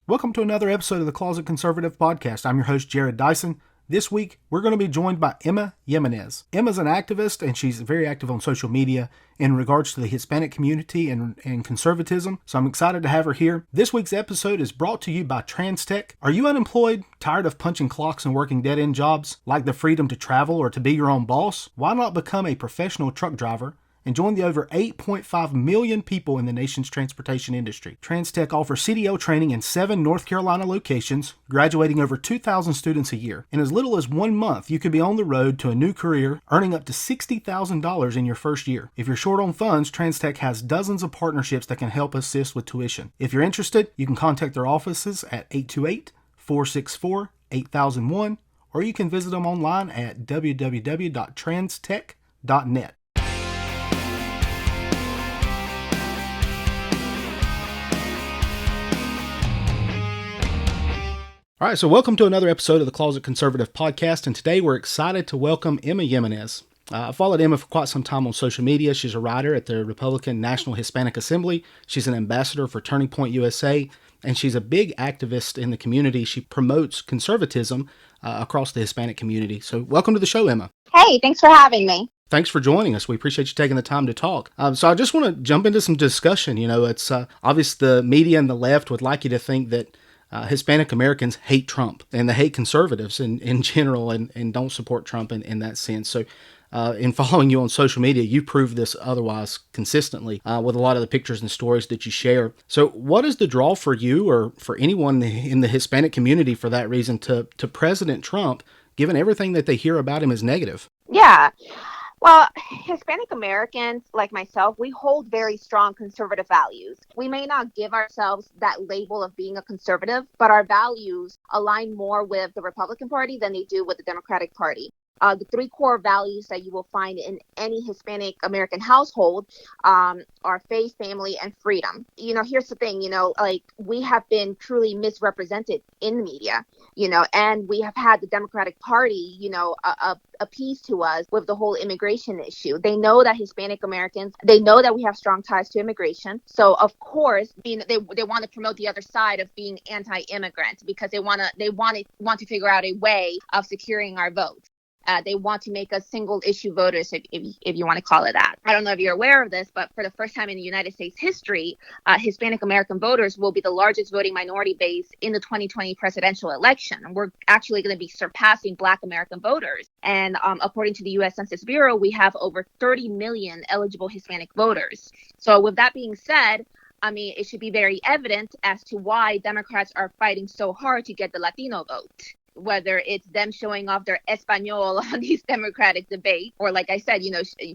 Welcome to another episode of the Closet Conservative Podcast. I'm your host, Jared Dyson. This week, we're going to be joined by Emma Jimenez. Emma's an activist, and she's very active on social media in regards to the Hispanic community and conservatism, so I'm excited to have her here. This week's episode is brought to you by TransTech. Are you unemployed, tired of punching clocks and working dead-end jobs, like the freedom to travel or to be your own boss? Why not become a professional truck driver and join the over 8.5 million people in the nation's transportation industry? TransTech offers CDL training in 7 North Carolina locations, graduating over 2,000 students a year. In as little as 1 month, you could be on the road to a new career, earning up to $60,000 in your first year. If you're short on funds, TransTech has dozens of partnerships that can help assist with tuition. If you're interested, you can contact their offices at 828-464-8001, or you can visit them online at www.transtech.net. All right, so welcome to another episode of the Closet Conservative Podcast, and today we're excited to welcome Emma Jimenez. I followed Emma for quite some time on social media. She's a writer at the Republican National Hispanic Assembly. She's an ambassador for Turning Point USA, and she's a big activist in the community. She promotes conservatism across the Hispanic community. So welcome to the show, Emma. Hey, thanks for having me. Thanks for joining us. We appreciate you taking the time to talk. So I just want to jump into some discussion. You know, it's obvious the media and the left would like you to think that Hispanic Americans hate Trump and they hate conservatives in general and don't support Trump in that sense. So in following you on social media, you prove this otherwise consistently with a lot of the pictures and stories that you share. So what is the draw for you or for anyone in the Hispanic community for that reason to President Trump, given everything that they hear about him is negative? Yeah. Well, Hispanic Americans, like myself, we hold very strong conservative values. We may not give ourselves that label of being a conservative, but our values align more with the Republican Party than they do with the Democratic Party. The 3 core values that you will find in any Hispanic American household are faith, family, and freedom. You know, here's the thing, like we have been truly misrepresented in the media, and we have had the Democratic Party, appease to us with the whole immigration issue. They know that Hispanic Americans, they know that we have strong ties to immigration. So of course, they want to promote the other side of being anti-immigrant because they want to figure out a way of securing our votes. They want to make us single issue voters, if you want to call it that. I don't know if you're aware of this, but for the first time in the United States history, Hispanic American voters will be the largest voting minority base in the 2020 presidential election. We're actually going to be surpassing Black American voters. And according to the U.S. Census Bureau, we have over 30 million eligible Hispanic voters. So with that being said, it should be very evident as to why Democrats are fighting so hard to get the Latino vote. Whether it's them showing off their Espanol on these Democratic debates, or like I said,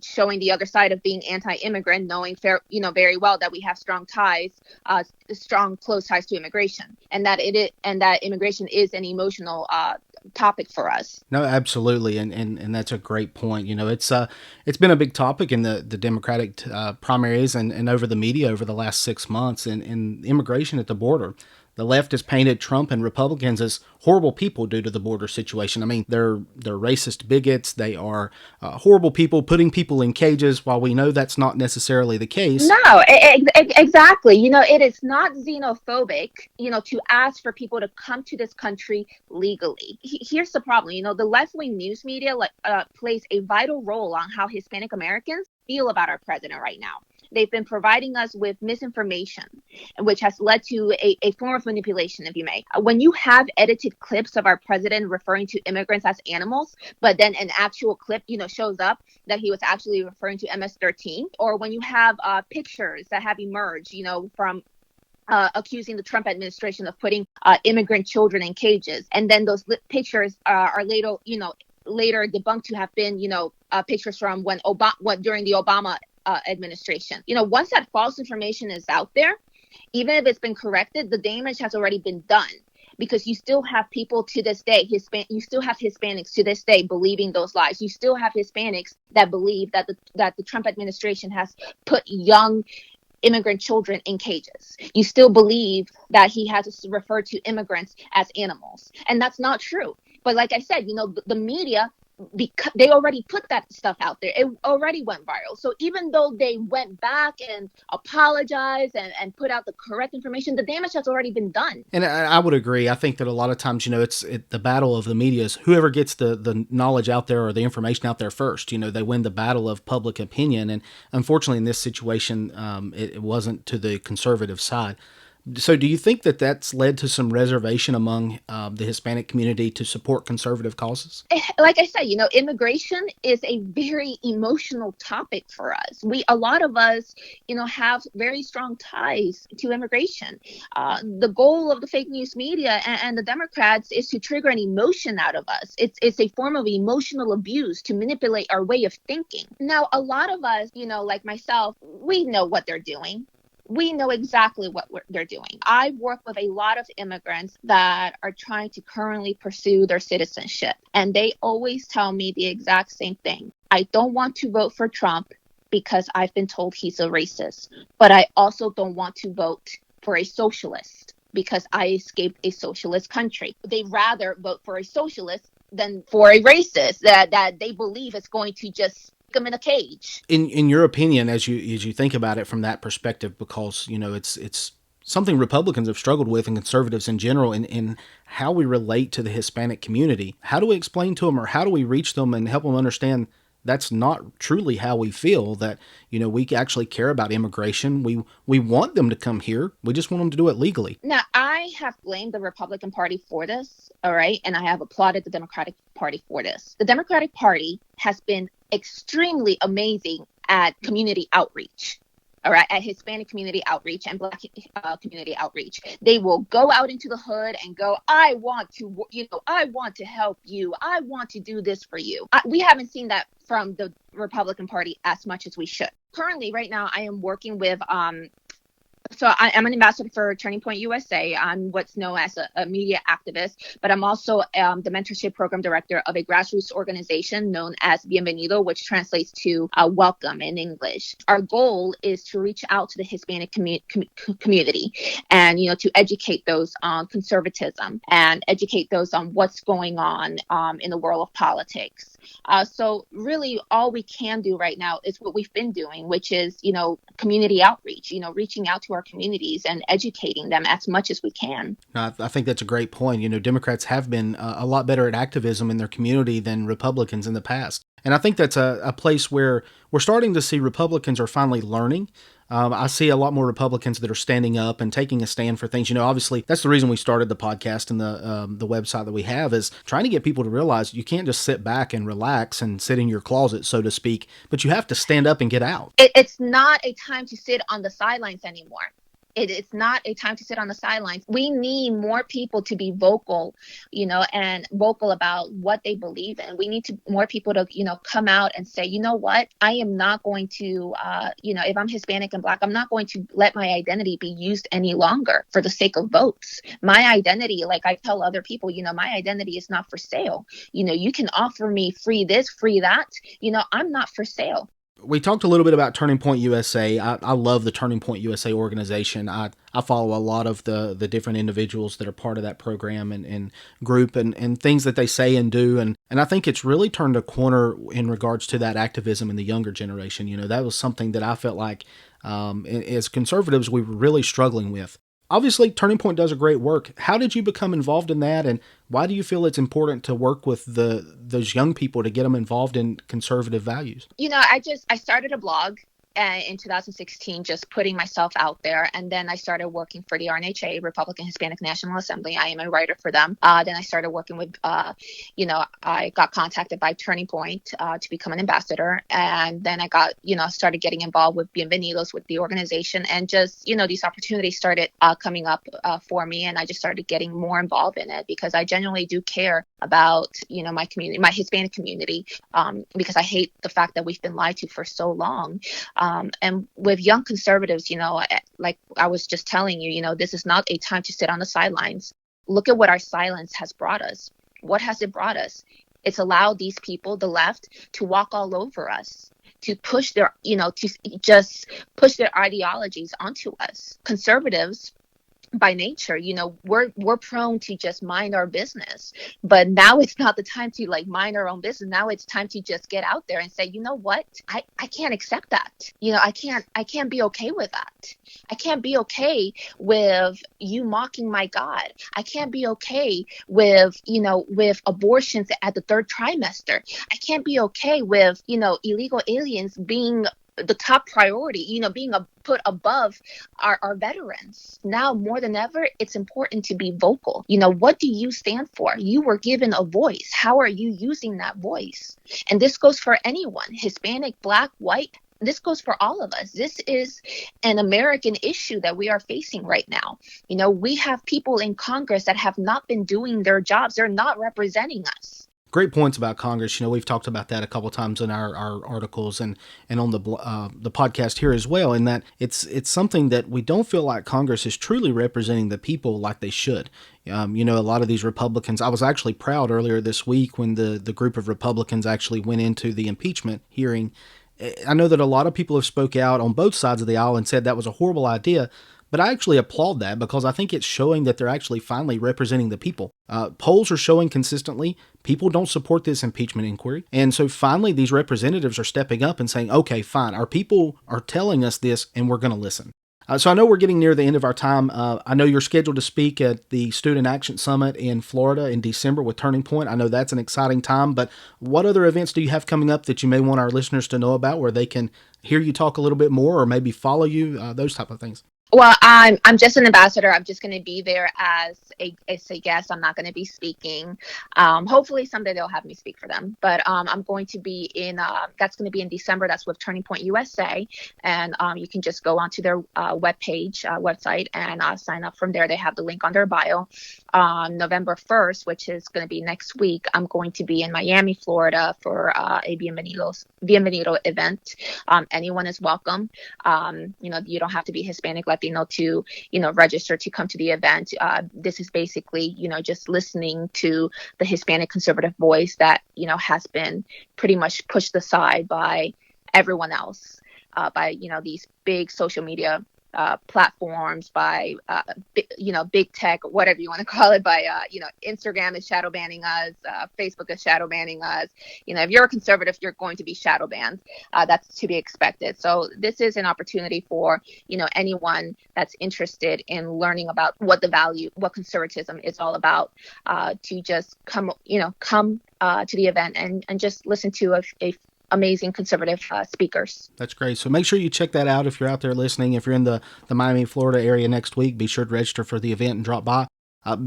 showing the other side of being anti-immigrant, knowing very well that we have strong close ties to immigration, and that immigration is an emotional topic for us. No, absolutely, and that's a great point. It's been a big topic in the Democratic primaries and over the media over the last 6 months, and immigration at the border. The left has painted Trump and Republicans as horrible people due to the border situation. They're racist bigots. They are horrible people putting people in cages, while we know that's not necessarily the case. No, exactly. It is not xenophobic, to ask for people to come to this country legally. Here's the problem. The left-wing news media plays a vital role on how Hispanic Americans feel about our president right now. They've been providing us with misinformation, which has led to a form of manipulation, if you may. When you have edited clips of our president referring to immigrants as animals, but then an actual clip, shows up that he was actually referring to MS-13, or when you have pictures that have emerged, from accusing the Trump administration of putting immigrant children in cages, and then those pictures are later debunked to have been, pictures from during the Obama administration. Once that false information is out there, even if it's been corrected, the damage has already been done, because you still have people to this day, you still have Hispanics to this day believing those lies. You still have Hispanics that believe that the Trump administration has put young immigrant children in cages. You still believe that he has referred to immigrants as animals, and that's not true. But like I said, the media because they already put that stuff out there. It already went viral. So even though they went back and apologized and put out the correct information, the damage has already been done. And I would agree. I think that a lot of times, it's the battle of the media is whoever gets the knowledge out there or the information out there first. They win the battle of public opinion. And unfortunately, in this situation, it wasn't to the conservative side. So do you think that that's led to some reservation among the Hispanic community to support conservative causes? Like I said, immigration is a very emotional topic for us. A lot of us, have very strong ties to immigration. The goal of the fake news media and the Democrats is to trigger an emotion out of us. It's a form of emotional abuse to manipulate our way of thinking. Now, a lot of us, like myself, we know what they're doing. We know exactly what they're doing. I work with a lot of immigrants that are trying to currently pursue their citizenship. And they always tell me the exact same thing. I don't want to vote for Trump because I've been told he's a racist. But I also don't want to vote for a socialist because I escaped a socialist country. They'd rather vote for a socialist than for a racist that they believe is going to just them in a cage. In your opinion, as you think about it from that perspective, because it's something Republicans have struggled with and conservatives in general in how we relate to the Hispanic community. How do we explain to them, or how do we reach them and help them understand that's not truly how we feel, that we actually care about immigration. We want them to come here. We just want them to do it legally. Now, I have blamed the Republican Party for this, all right, and I have applauded the Democratic Party for this. The Democratic Party has been extremely amazing at community outreach. All right, at Hispanic community outreach and Black community outreach. They will go out into the hood and go, I want to help you. I want to do this for you. We haven't seen that from the Republican Party as much as we should. Currently, right now, I am working with So I'm an ambassador for Turning Point USA. I'm what's known as a media activist, but I'm also the mentorship program director of a grassroots organization known as Bienvenido, which translates to welcome in English. Our goal is to reach out to the Hispanic community and, to educate those on conservatism and educate those on what's going on in the world of politics. So really all we can do right now is what we've been doing, which is, community outreach, reaching out to our communities and educating them as much as we can. I think that's a great point. Democrats have been a lot better at activism in their community than Republicans in the past. And I think that's a place where we're starting to see Republicans are finally learning. I see a lot more Republicans that are standing up and taking a stand for things. Obviously, that's the reason we started the podcast and the website that we have, is trying to get people to realize you can't just sit back and relax and sit in your closet, so to speak, but you have to stand up and get out. It's not a time to sit on the sidelines anymore. It's not a time to sit on the sidelines. We need more people to be vocal, and vocal about what they believe in. We need more people to, come out and say, you know what, I am not going to, if I'm Hispanic and Black, I'm not going to let my identity be used any longer for the sake of votes. My identity, like I tell other people, my identity is not for sale. You can offer me free this, free that. I'm not for sale. We talked a little bit about Turning Point USA. I love the Turning Point USA organization. I follow a lot of the different individuals that are part of that program and group and things that they say and do. And I think it's really turned a corner in regards to that activism in the younger generation. That was something that I felt like as conservatives we were really struggling with. Obviously, Turning Point does a great work. How did you become involved in that, and why do you feel it's important to work with those young people to get them involved in conservative values? I started a blog in 2016, just putting myself out there. And then I started working for the RNHA, Republican Hispanic National Assembly. I am a writer for them. Then I started working with, I got contacted by Turning Point to become an ambassador. And then I got, started getting involved with Bienvenidos, with the organization. And just, these opportunities started coming up for me. And I just started getting more involved in it because I genuinely do care about, my community, my Hispanic community, because I hate the fact that we've been lied to for so long. And with young conservatives, like I was just telling you, this is not a time to sit on the sidelines. Look at what our silence has brought us. What has it brought us? It's allowed these people, the left, to walk all over us, to push their, to just push their ideologies onto us. Conservatives by nature, we're prone to just mind our business. But now it's not the time to like mind our own business. Now it's time to just get out there and say, you know what? I can't accept that. I can't be okay with that. I can't be okay with you mocking my God. I can't be okay with, with abortions at the third trimester. I can't be okay with, illegal aliens being the top priority, being put above our veterans. Now more than ever, it's important to be vocal. What do you stand for? You were given a voice. How are you using that voice? And this goes for anyone, Hispanic, Black, white. This goes for all of us. This is an American issue that we are facing right now. We have people in Congress that have not been doing their jobs. They're not representing us. Great points about Congress. We've talked about that a couple of times in our articles and on the podcast here as well, in that it's something that we don't feel like Congress is truly representing the people like they should. A lot of these Republicans, I was actually proud earlier this week when the group of Republicans actually went into the impeachment hearing. I know that a lot of people have spoke out on both sides of the aisle and said that was a horrible idea, but I actually applaud that because I think it's showing that they're actually finally representing the people. Polls are showing consistently people don't support this impeachment inquiry. And so finally these representatives are stepping up and saying, okay, fine, our people are telling us this and we're going to listen. So I know we're getting near the end of our time. I know you're scheduled to speak at the Student Action Summit in Florida in December with Turning Point. I know that's an exciting time, but what other events do you have coming up that you may want our listeners to know about where they can hear you talk a little bit more or maybe follow you, those type of things? Well, I'm just an ambassador. I'm just going to be there as a guest. I'm not going to be speaking. Hopefully someday they'll have me speak for them. But I'm going to be that's going to be in December. That's with Turning Point USA. And you can just go onto their website and sign up from there. They have the link on their bio. November 1st, which is going to be next week, I'm going to be in Miami, Florida for a Bienvenido event. Anyone is welcome. You don't have to be Hispanic, Latino to, register to come to the event. This is basically, just listening to the Hispanic conservative voice that, has been pretty much pushed aside by everyone else, by, these big social media platforms, by big tech, whatever you want to call it, by Instagram is shadow banning us, Facebook is shadow banning us. If you're a conservative, you're going to be shadow banned. That's to be expected. So this is an opportunity for anyone that's interested in learning about what conservatism is all about, to just come to the event and just listen to a amazing conservative speakers. That's great. So make sure you check that out if you're out there listening. If you're in the Miami, Florida area next week, be sure to register for the event and drop by.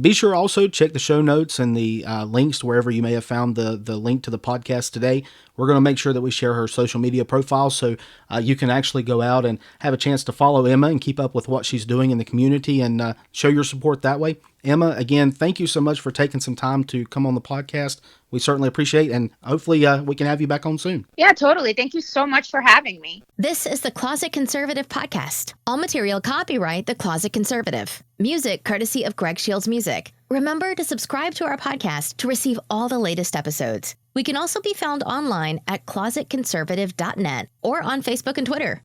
Be sure also check the show notes and the links to wherever you may have found the link to the podcast today. We're going to make sure that we share her social media profile so you can actually go out and have a chance to follow Emma and keep up with what she's doing in the community and show your support that way. Emma, again, thank you so much for taking some time to come on the podcast. We certainly appreciate it, and hopefully we can have you back on soon. Yeah, totally. Thank you so much for having me. This is the Closet Conservative Podcast. All material copyright The Closet Conservative. Music courtesy of Greg Shields Music. Remember to subscribe to our podcast to receive all the latest episodes. We can also be found online at closetconservative.net or on Facebook and Twitter.